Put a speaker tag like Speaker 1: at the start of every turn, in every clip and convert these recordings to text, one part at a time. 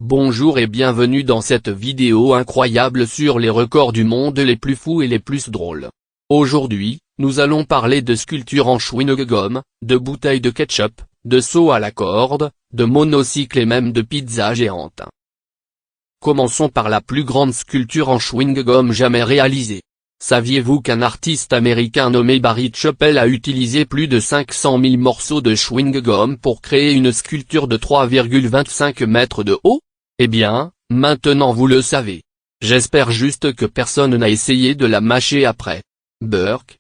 Speaker 1: Bonjour et bienvenue dans cette vidéo incroyable sur les records du monde les plus fous et les plus drôles. Aujourd'hui, nous allons parler de sculptures en chewing-gum, de bouteilles de ketchup, de sauts à la corde, de monocycles et même de pizzas géantes. Commençons par la plus grande sculpture en chewing-gum jamais réalisée. Saviez-vous qu'un artiste américain nommé Barry Chappell a utilisé plus de 500 000 morceaux de chewing-gum pour créer une sculpture de 3,25 mètres de haut? Eh bien, maintenant vous le savez. J'espère juste que personne n'a essayé de la mâcher après. Burke.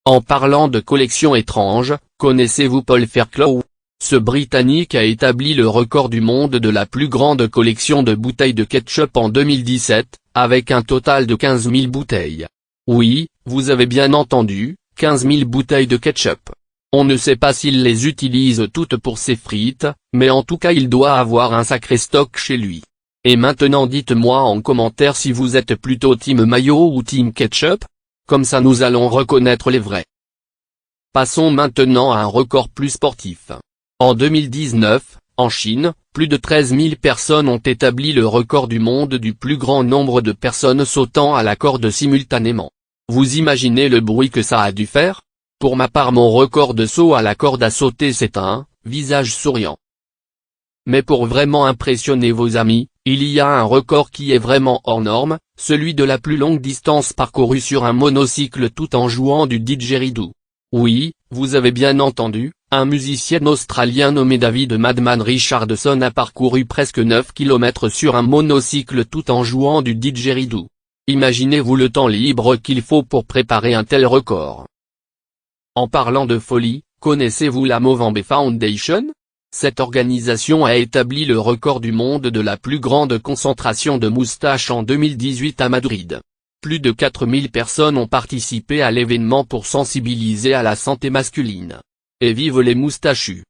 Speaker 1: En parlant de collections étranges, connaissez-vous Paul Fairclough? Ce Britannique a établi le record du monde de la plus grande collection de bouteilles de ketchup en 2017, avec un total de 15 000 bouteilles. Oui, vous avez bien entendu, 15 000 bouteilles de ketchup. On ne sait pas s'il les utilise toutes pour ses frites, mais en tout cas il doit avoir un sacré stock chez lui. Et maintenant dites-moi en commentaire si vous êtes plutôt team mayo ou team ketchup. Comme ça nous allons reconnaître les vrais. Passons maintenant à un record plus sportif. En 2019, en Chine, plus de 13 000 personnes ont établi le record du monde du plus grand nombre de personnes sautant à la corde simultanément. Vous imaginez le bruit que ça a dû faire? Pour ma part mon record de saut à la corde à sauter c'est un visage souriant. Mais pour vraiment impressionner vos amis, il y a un record qui est vraiment hors norme, celui de la plus longue distance parcourue sur un monocycle tout en jouant du didgeridoo. Oui, vous avez bien entendu, un musicien australien nommé David Madman Richardson a parcouru presque 9 km sur un monocycle tout en jouant du didgeridoo. Imaginez-vous le temps libre qu'il faut pour préparer un tel record. En parlant de folie, connaissez-vous la Movember Foundation? Cette organisation a établi le record du monde de la plus grande concentration de moustaches en 2018 à Madrid. Plus de 4000 personnes ont participé à l'événement pour sensibiliser à la santé masculine. Et vive les moustachus!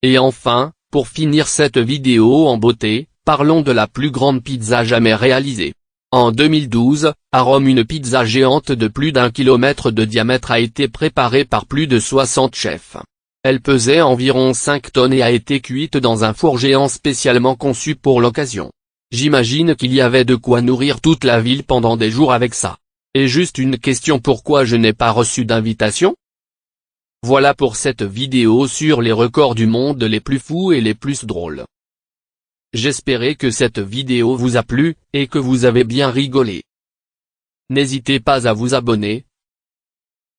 Speaker 1: Et enfin, pour finir cette vidéo en beauté, parlons de la plus grande pizza jamais réalisée. En 2012, à Rome une pizza géante de plus d'1 kilomètre de diamètre a été préparée par plus de 60 chefs. Elle pesait environ 5 tonnes et a été cuite dans un four géant spécialement conçu pour l'occasion. J'imagine qu'il y avait de quoi nourrir toute la ville pendant des jours avec ça. Et juste une question, pourquoi je n'ai pas reçu d'invitation? Voilà pour cette vidéo sur les records du monde les plus fous et les plus drôles. J'espérais que cette vidéo vous a plu, et que vous avez bien rigolé. N'hésitez pas à vous abonner,